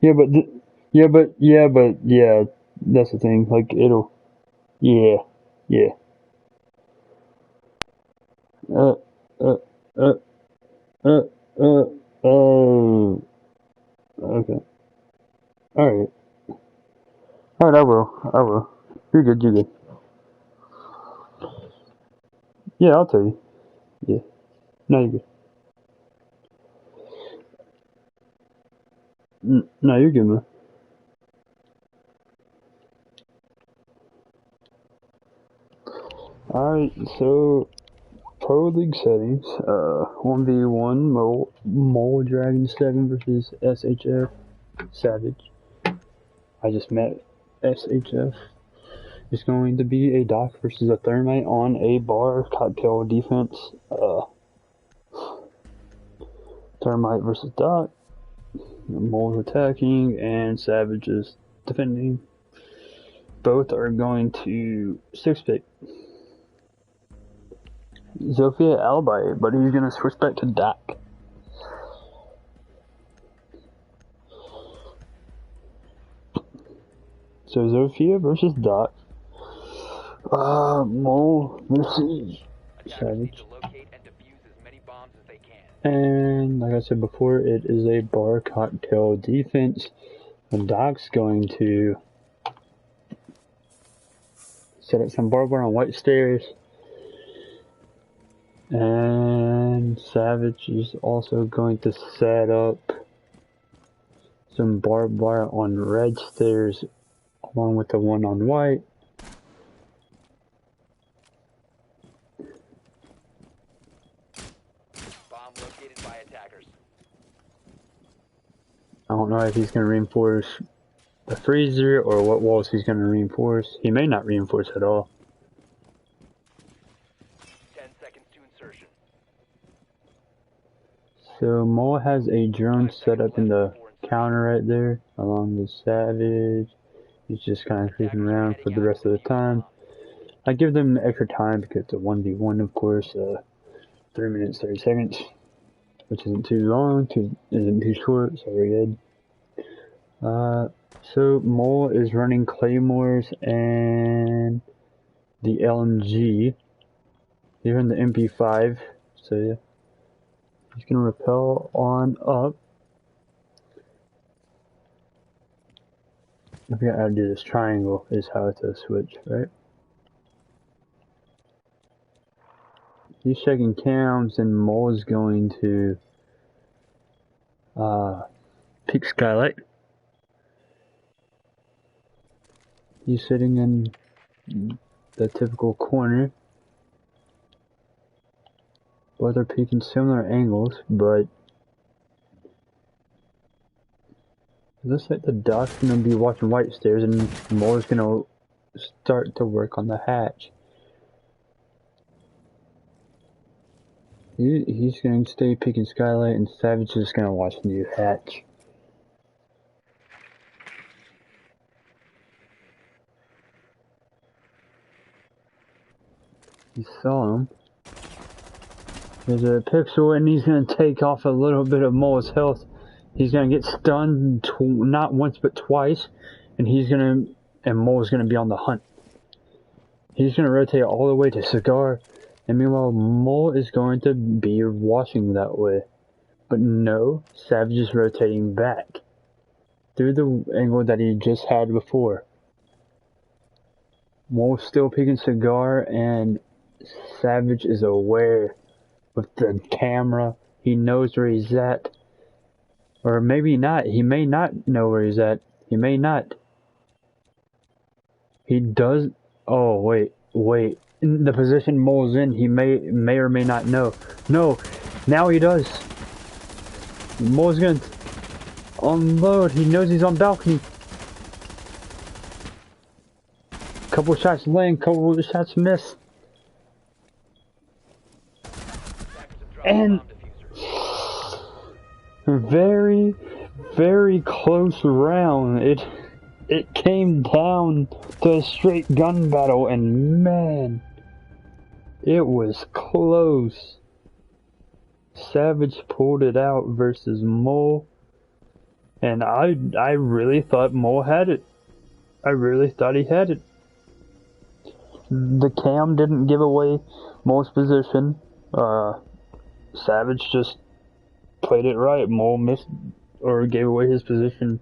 Yeah, but yeah, that's the thing. Like it'll, yeah, yeah. Uh, uh, uh, uh, uh. Oh, okay. All right, all right. I will. I will. You're good. You're good. Yeah, I'll tell you. Yeah. No, you're good. No, you're good, man. All right. So Pro League settings. 1v1 Mole Dragon 7 versus SHF Savage. I just met SHF. It's going to be a Doc versus a Thermite on a bar cocktail defense. Thermite versus Doc. Mole's attacking and Savage is defending. Both are going to 6-pick. Zofia Alibi, but he's going to switch back to Doc. So Zofia versus Doc. Mole versus Savage. And like I said before, it is a bar cocktail defense. And Doc's going to set up some barbed wire on white stairs. And Savage is also going to set up some barbed wire on red stairs along with the one on white. Bomb located by attackers. I don't know if he's going to reinforce the freezer or what walls he's going to reinforce. He may not reinforce at all. 10 seconds to insertion. So Mole has a drone set up in the counter right there along with Savage. He's just kind of creeping around for the rest of the time. I give them extra time because it's a 1v1, of course. 3 minutes 30 seconds, which isn't too long, isn't too short, so we're good. So Mole is running claymores and the LMG. He's running the MP5, so yeah. He's gonna rappel on up. I forgot how to do this. Triangle is how to switch, right? He's checking cams, and Mole is going to pick Skylight. He's sitting in the typical corner. Both are peeking similar angles, but it looks like the Doc's gonna be watching white stairs, and Mole's gonna start to work on the hatch. He's going to stay peeking Skylight, and Savage is gonna watch the hatch. He saw him. There's a pixel, and he's gonna take off a little bit of Mole's health. He's gonna get stunned not once but twice, and Mole's gonna be on the hunt. He's gonna rotate all the way to Cigar, and meanwhile Mole is going to be watching that way. But no, Savage is rotating back through the angle that he just had before. Mole's still peeking Cigar, and Savage is aware with the camera. He knows where he's at. Or maybe not. He may not know where he's at. He may not. He does. Oh, wait. In the position Mole's in, he may or may not know. No, now he does. Mole's gonna unload. He knows he's on balcony. Couple shots land, couple shots miss. And very, very close round. It came down to a straight gun battle, and man, it was close. Savage pulled it out versus Mole. And I really thought Mole had it. I really thought he had it. The cam didn't give away Mole's position. Savage just played it right. Mole missed or gave away his position.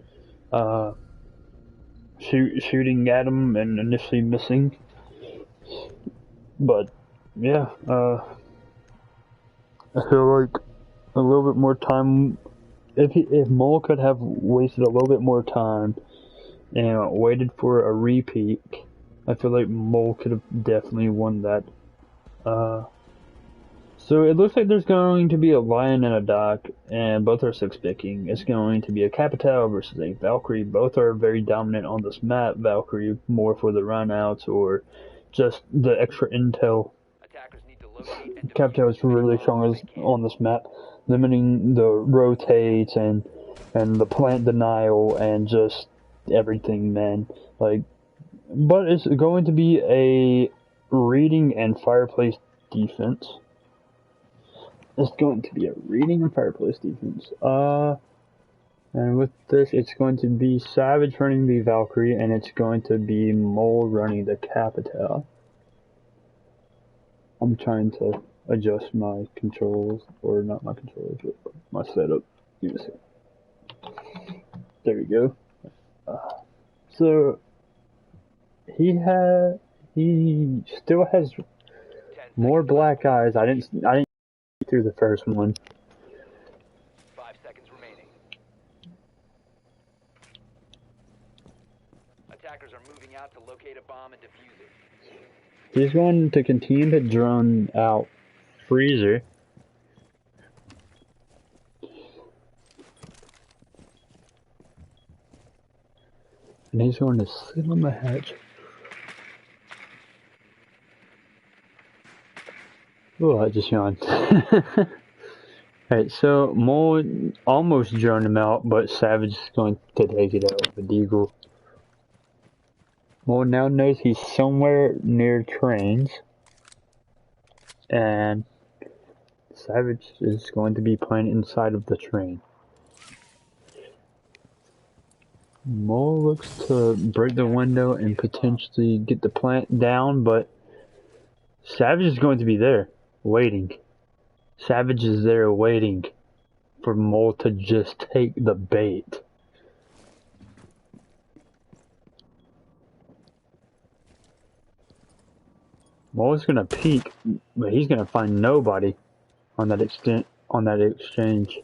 Shooting at him and initially missing. But yeah, I feel like a little bit more time. If Mole could have wasted a little bit more time and waited for a repeat, I feel like Mole could have definitely won that. So it looks like there's going to be a lion and a doc, and both are 6-picking. It's going to be a Capitale versus a Valkyrie. Both are very dominant on this map. Valkyrie more for the runouts or just the extra intel. Attackers need to locate and Capitale is really strong on this map, limiting the rotates and the plant denial and just everything, man. Like, but it's going to be a reading and fireplace defense. It's going to be a reading and fireplace defense. And with this, it's going to be Savage running the Valkyrie, and it's going to be Mole running the Capitale. I'm trying to adjust my controls, or not my controls, but my setup. Give me a second. There we go. So he still has more black eyes. I didn't through the first one. 5 seconds remaining. Attackers are moving out to locate a bomb and defuse it. He's going to continue to drone out Freezer. And he's going to sit on the hatch. Oh, I just yawned. Alright, so Mole almost droned him out, but Savage is going to take it out with Deagle. Mole now knows he's somewhere near trains. And Savage is going to be playing inside of the train. Mole looks to break the window and potentially get the plant down, but Savage is going to be there, waiting. Savage is there waiting for Mole to just take the bait. Mole's gonna peek, but he's gonna find nobody on that exchange.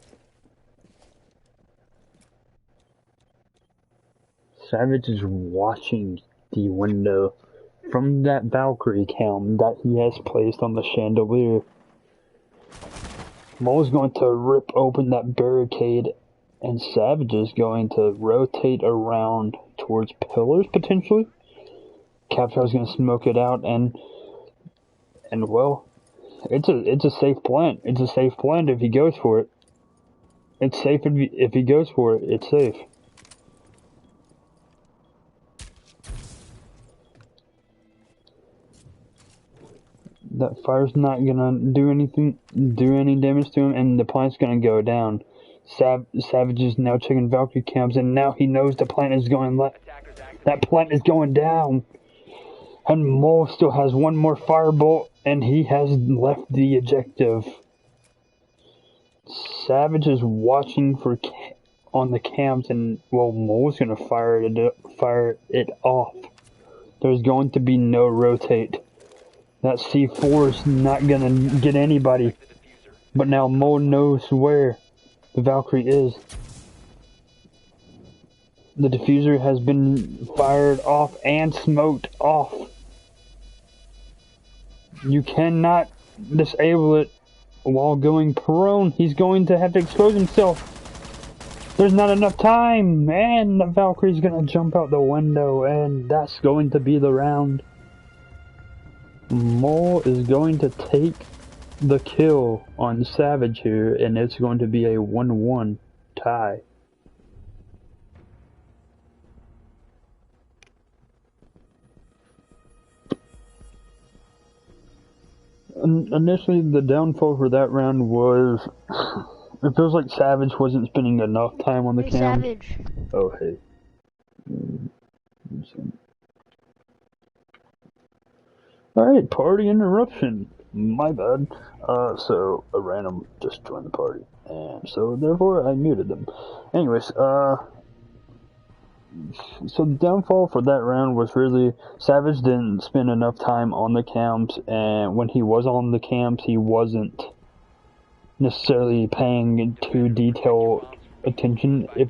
Savage is watching the window from that Valkyrie cam that he has placed on the chandelier. Mole's going to rip open that barricade, and Savage is going to rotate around towards pillars, potentially. Capitale's going to smoke it out, and well, it's a safe plant. It's a safe plant if he goes for it. It's safe if he goes for it. It's safe. That fire's not gonna do any damage to him, and the plant's gonna go down. Savage is now checking Valkyrie cams, and now he knows the plant is going left. That plant is going down. And Mole still has one more firebolt, and he has left the objective. Savage is watching on the cams, and well, Mole's gonna fire it off. There's going to be no rotate. That C4 is not gonna get anybody. But now Mole knows where the Valkyrie is. The diffuser has been fired off and smoked off. You cannot disable it while going prone. He's going to have to expose himself. There's not enough time, and the Valkyrie's gonna jump out the window, and that's going to be the round. Mole is going to take the kill on Savage here, and it's going to be a 1-1 tie. Initially, the downfall for that round was It feels like Savage wasn't spending enough time on the Hey, cam. Savage. Oh, hey. Alright, party interruption. My bad. So a random just joined the party. And so therefore I muted them. Anyways, so the downfall for that round was really Savage didn't spend enough time on the camps, and when he was on the camps he wasn't necessarily paying too detailed attention. If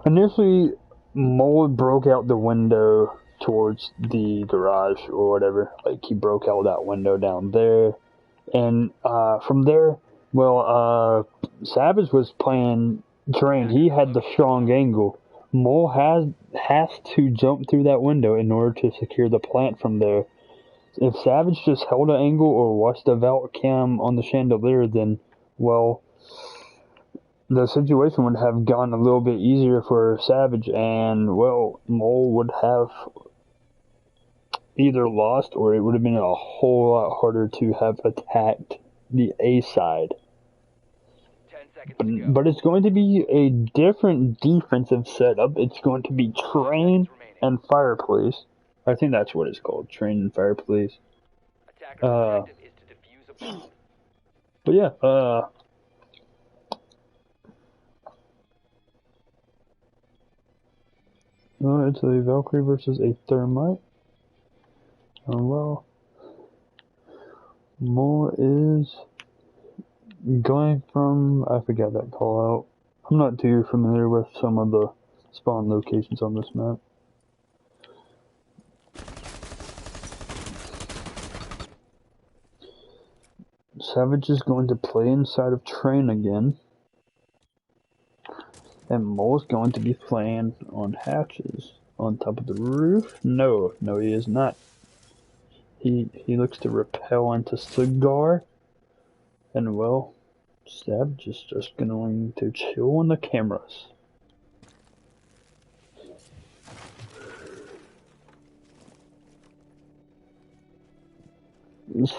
initially Mole broke out the window towards the garage or whatever, like he broke out that window down there, and from there, well, Savage was playing terrain. He had the strong angle. Mole has to jump through that window in order to secure the plant from there. If Savage just held an angle or watched the vault cam on the chandelier, then, well, the situation would have gone a little bit easier for Savage, and, well, Mole would have either lost or it would have been a whole lot harder to have attacked the A side. But it's going to be a different defensive setup. It's going to be train and fireplace. I think that's what it's called, train and fireplace. But yeah, it's a Valkyrie versus a Thermite. Well, Mole is going from, I forgot that call out. I'm not too familiar with some of the spawn locations on this map. Savage is going to play inside of train again. And Mole's going to be playing on hatches. On top of the roof? No, he is not. He looks to repel into Cigar. And well, Savage is just going to chill on the cameras.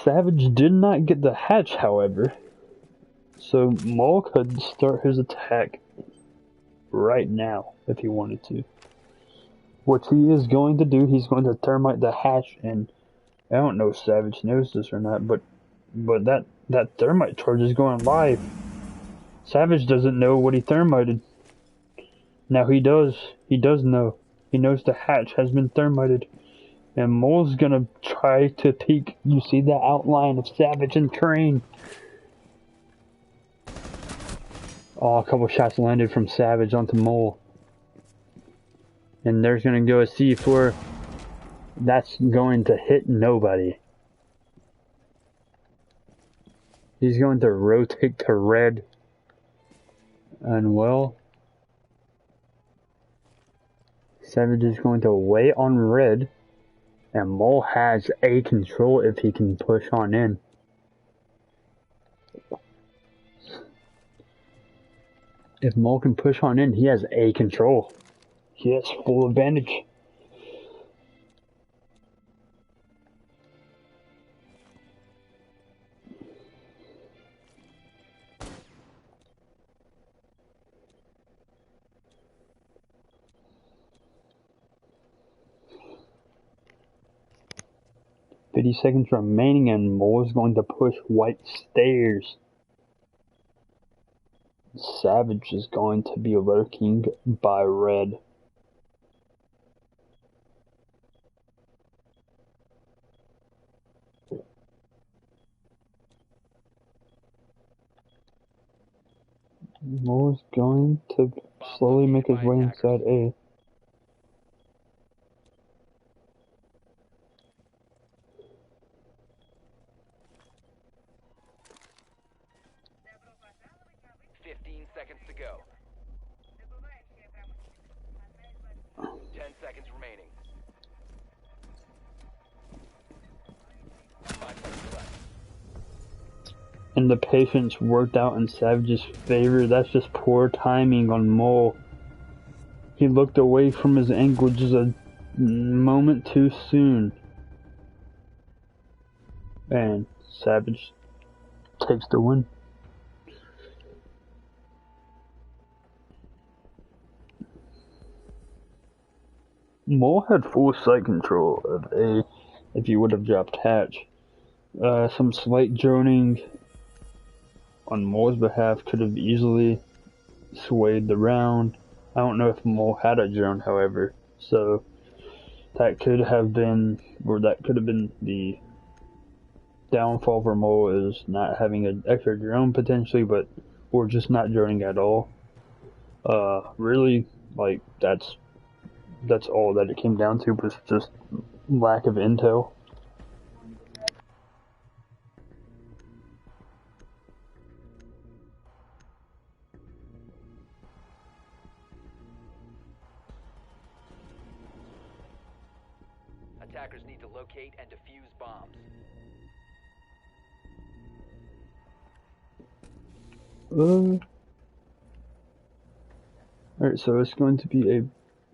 Savage did not get the hatch, however. So Mole could start his attack right now if he wanted to. What he is going to do, he's going to thermite the hatch, and I don't know if Savage knows this or not, but that thermite charge is going live. Savage doesn't know what he thermited. Now he does. He does know. He knows the hatch has been thermited. And Mole's gonna try to peek. You see the outline of Savage and Train. Oh, a couple shots landed from Savage onto Mole. And there's gonna go a C4. That's going to hit nobody. He's going to rotate to red. And well, Savage is going to wait on red. And Mole has A control if he can push on in. If Mole can push on in, he has A control. He has full advantage. $50 remaining, and Mole is going to push white stairs. Savage is going to be lurking by red. Mole is going to slowly make his way inside A. Seconds to go. 10 seconds remaining. 5 seconds left. And the patience worked out in Savage's favor. That's just poor timing on Mole. He looked away from his angle just a moment too soon. And Savage takes the win. Mole had full sight control of A if he would have dropped hatch. Some slight droning on Mole's behalf could have easily swayed the round. I don't know if Mole had a drone, however, so that could have been the downfall for Mole, is not having an extra drone potentially, or just not droning at all. Really, like that's all that it came down to, was just lack of intel. Attackers need to locate and defuse bombs. Alright, so it's going to be a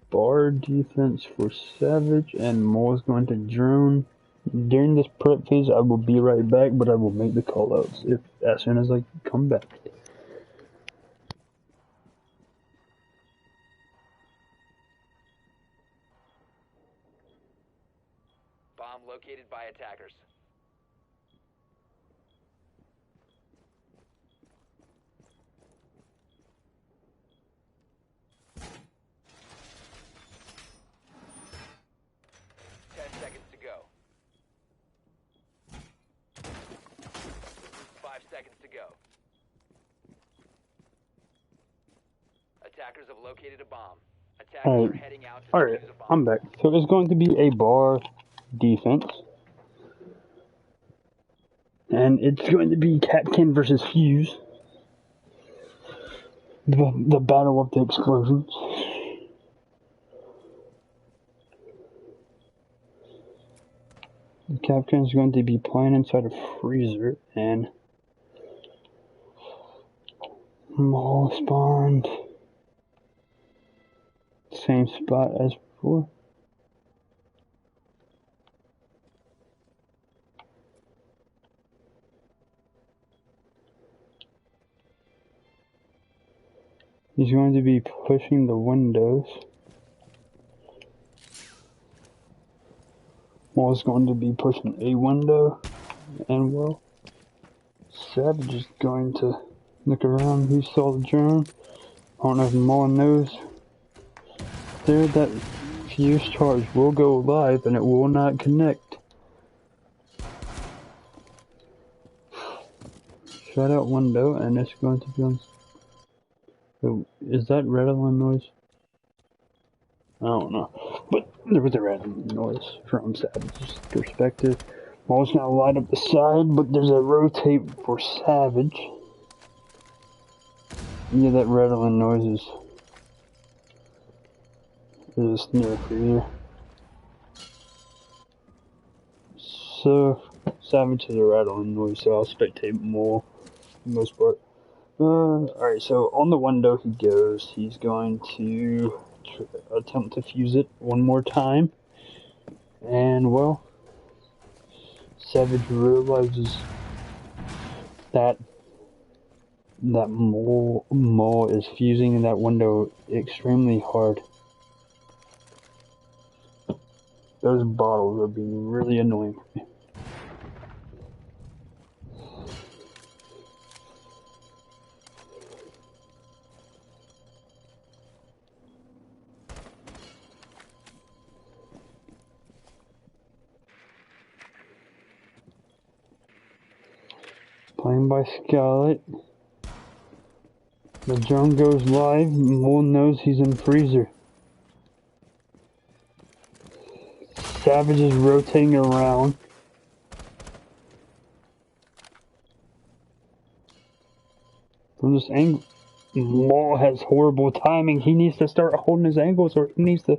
bar defense for Savage, and Mole's going to drone. During this prep phase, I will be right back, but I will make the callouts as soon as I come back. Bomb located by attackers. To go. 5 seconds to go. Attackers have located a bomb. Attackers are heading out to Alright, defuse a bomb. I'm back. So it's going to be a bar defense. And it's going to be Catkin versus Fuse. The battle of the explosions. The Captain is going to be playing inside a freezer, and Mole spawned same spot as before. He's going to be pushing the windows. Mole's going to be pushing a window, and well, Savage is going to look around. He saw the drone. I don't know if Mole knows. There, that fuse charge will go live and it will not connect. Shut out window, and it's going to be on. So, is that rattling noise? I don't know. But there was a rattling noise from Savage's perspective. Mole's gonna light up the side, but there's a rotate for Savage. Yeah, that rattling noise is near freezer. So Savage has a rattling noise, so I'll spectate Mole for the most part. Alright, so on the window he goes. He's going to attempt to fuse it one more time. And, well, Savage realizes that Mole is fusing that window extremely hard. Those bottles are being really annoying for me. Playing by Scarlet. The drone goes live. Mole knows he's in freezer. Savage is rotating around. From this angle, Mole has horrible timing. He needs to start holding his angles, or he needs to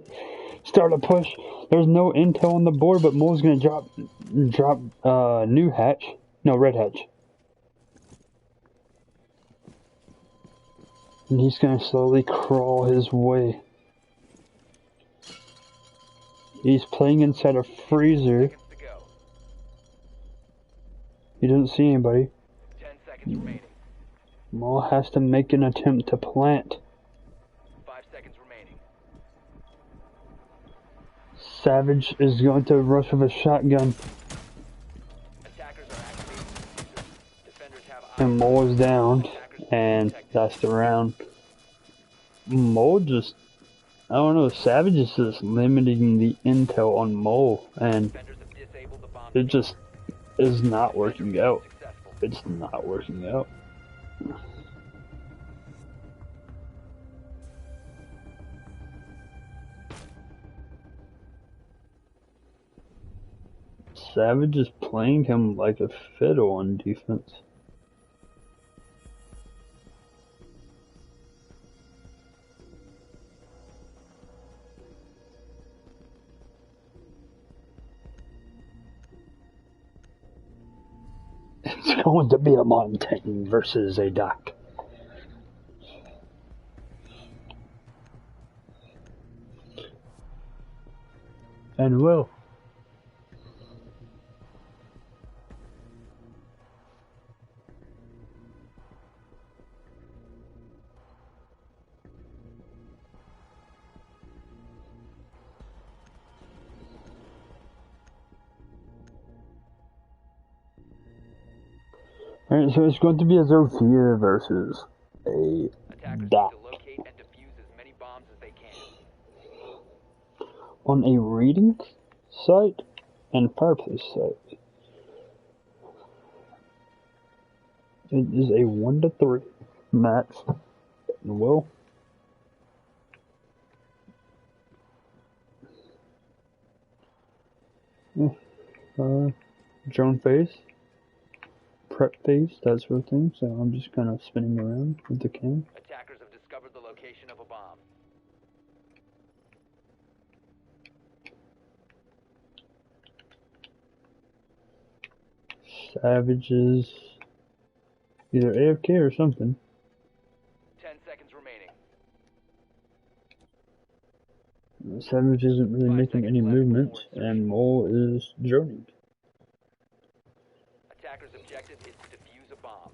start a push. There's no intel on the board, but Mole's gonna drop new hatch. No, red hatch. And he's gonna slowly crawl his way. He's playing inside a freezer. He doesn't see anybody. 10 seconds remaining. Mole has to make an attempt to plant. 5 seconds remaining. Savage is going to rush with a shotgun. Attackers are activating diffusers. Defenders have And Mole is down. And that's the round. Mole just... I don't know, Savage is just limiting the intel on Mole. And defenders have disabled the bomb. it just is not working out. It's not working out. Savage is playing him like a fiddle on defense. It's going to be a mountain versus a duck. And will. Alright, so it's going to be a Zofia versus a Attackers Doc. need to locate and defuse as many bombs as they can. On a reading site and fireplace site. It is a 1-3 match. And will. Drone phase. Prep phase, that sort of thing. So I'm just kind of spinning around with the cam. Attackers have discovered the location of a bomb. Savage is either AFK or something. 10 seconds remaining. Savage isn't really making any movement, and Mole is droning. Attacker's objective is to defuse a bomb.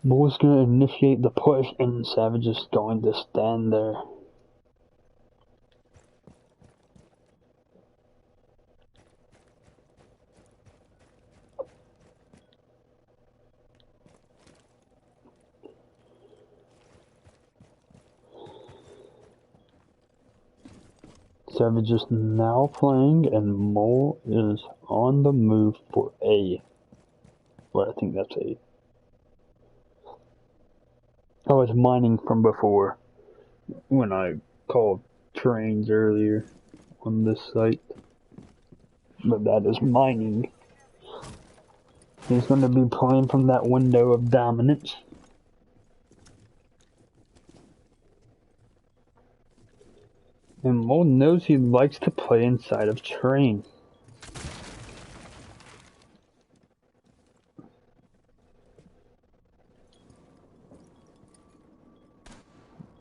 Mole's gonna initiate the push, and Savage is going to stand there. Savage is now playing, and Mole is on the move for A. Well, I think that's A. I was mining from before, when I called trains earlier on this site. But that is mining. He's going to be playing from that window of dominance. And Mole knows he likes to play inside of train.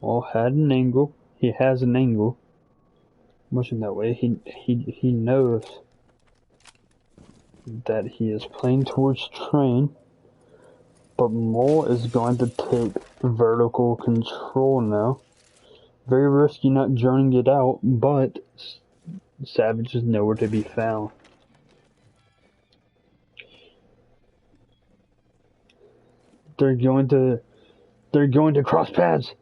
Mole had an angle. He has an angle. Motion that way. He knows that he is playing towards train. But Mole is going to take vertical control now. Very risky not droning it out, but Savage is nowhere to be found. They're going to cross paths.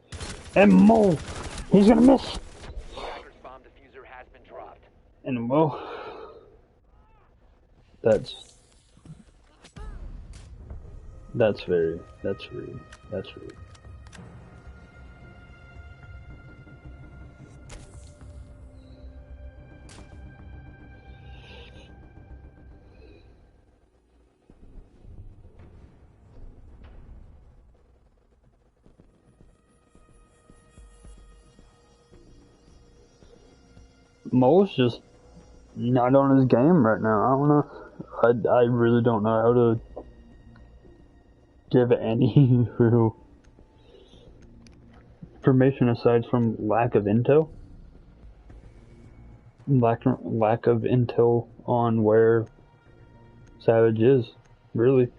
And Mole, he's gonna miss. Attacker's bomb diffuser has been dropped. And well, that's rude. Mole's just not on his game right now. I don't know. I really don't know how to give any real information aside from lack of intel. Lack of intel on where Savage is, really.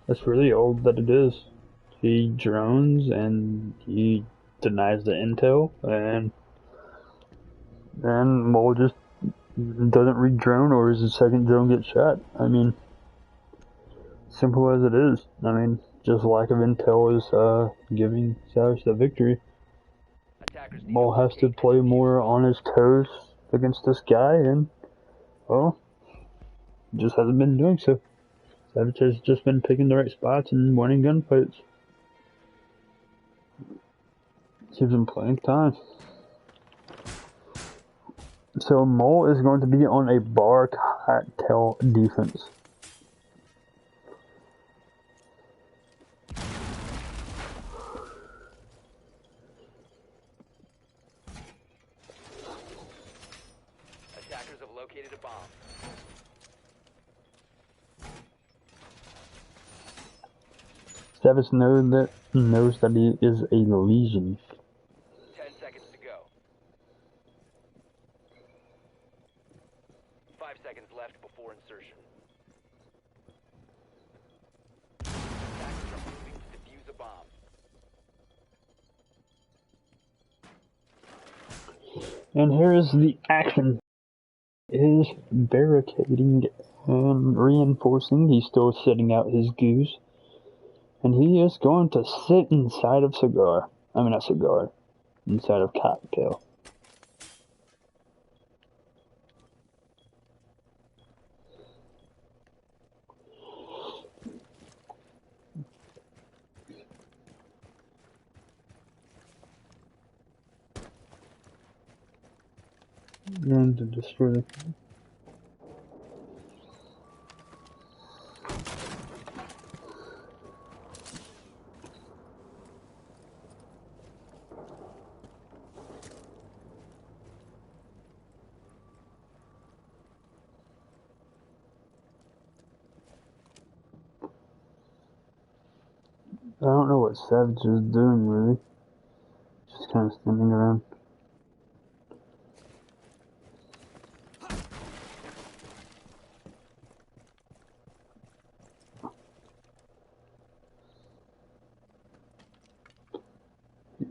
That's really old that it is. He drones and he denies the intel, and then Mole just doesn't re-drone, or his second drone gets shot. I mean, simple as it is. I mean, just lack of intel is giving Savage the victory. Attackers need Mole has to locate play and more on his toes against this guy, and well, just hasn't been doing so. Savage has just been picking the right spots and winning gunfights. Gives him plenty of time. So Mole is going to be on a bar cocktail defense. Attackers have located a bomb. Savage knows that he is a legion. 10 seconds to go. 5 seconds left before insertion. Attackers are moving to defuse a bomb. And here is the action. Is barricading and reinforcing. He's still sitting out his goose. And he is going to sit inside of cigar. I mean, not cigar. Inside of cocktail. Going to destroy the... I don't know what Savage is doing, really. Just kind of standing around.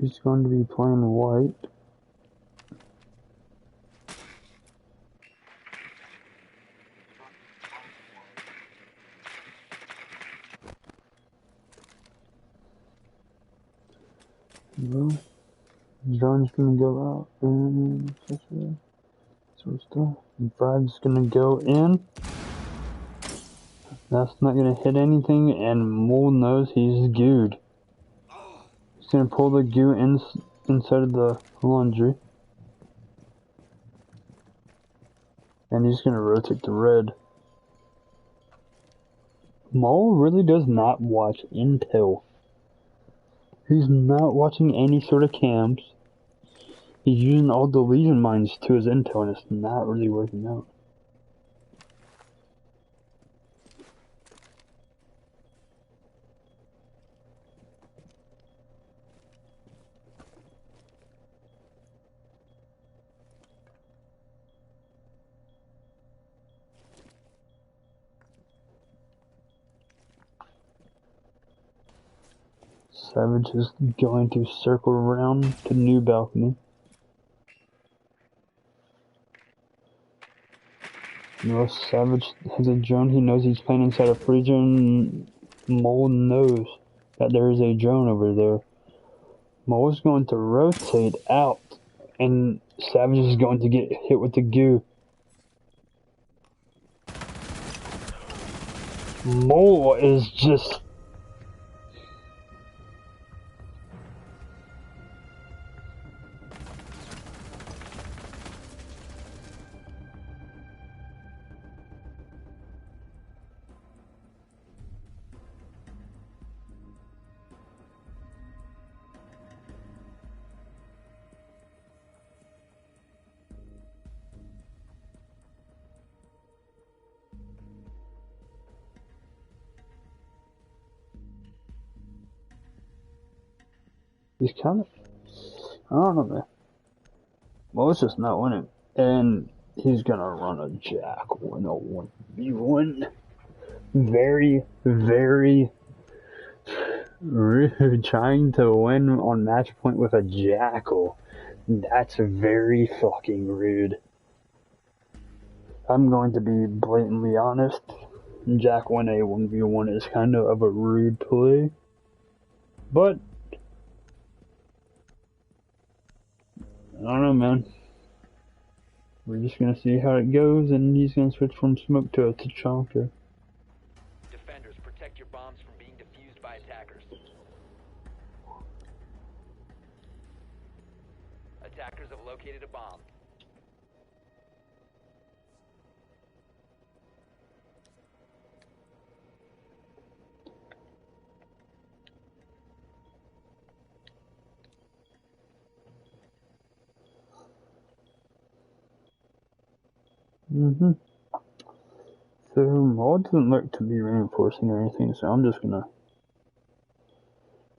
He's going to be playing white. Well, John's gonna go out, and sort of stuff. Bride's gonna go in. That's not gonna hit anything, and Mole knows he's gooed. He's gonna pull the goo inside of the laundry. And he's gonna rotate to red. Mole really does not watch intel. He's not watching any sort of cams. He's using all the Legion mines to his intel, and it's not really working out. Savage is going to circle around the new balcony. Well, Savage has a drone. He knows he's playing inside a free zone. Mole knows that there is a drone over there. Mole is going to rotate out, and Savage is going to get hit with the goo. Mole is just... He's kind of... I don't know, man. Well, it's just not winning. And he's gonna run a jack 101v1. Very, very Rude, trying to win on match point with a jackal. That's very fucking rude. I'm going to be blatantly honest. Jack 1A 1v1 is kind of a rude play. But I don't know, man. We're just gonna see how it goes, and he's gonna switch from smoke to a Tachanka. Defenders, protect your bombs from being defused by attackers. Attackers have located a bomb. So, mod doesn't look to be reinforcing or anything, so I'm just gonna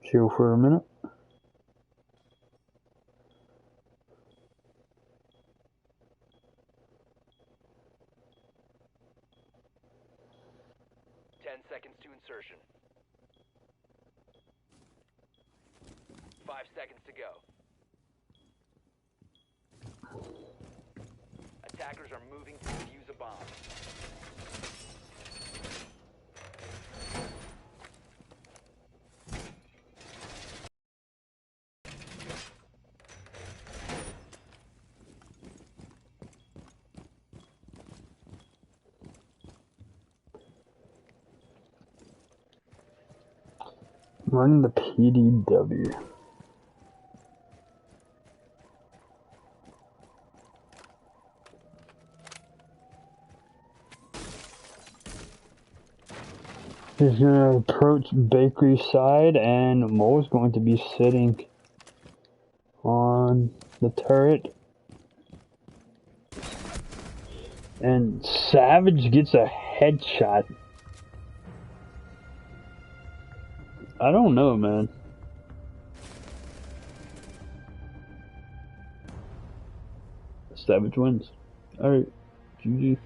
chill for a minute. Seconds to insertion. 5 seconds to go. Attackers are moving to defuse a bomb. Run the PDW. He's gonna approach bakery side, and Mo's going to be sitting on the turret. And Savage gets a headshot. I don't know, man. Savage wins. Alright, GG.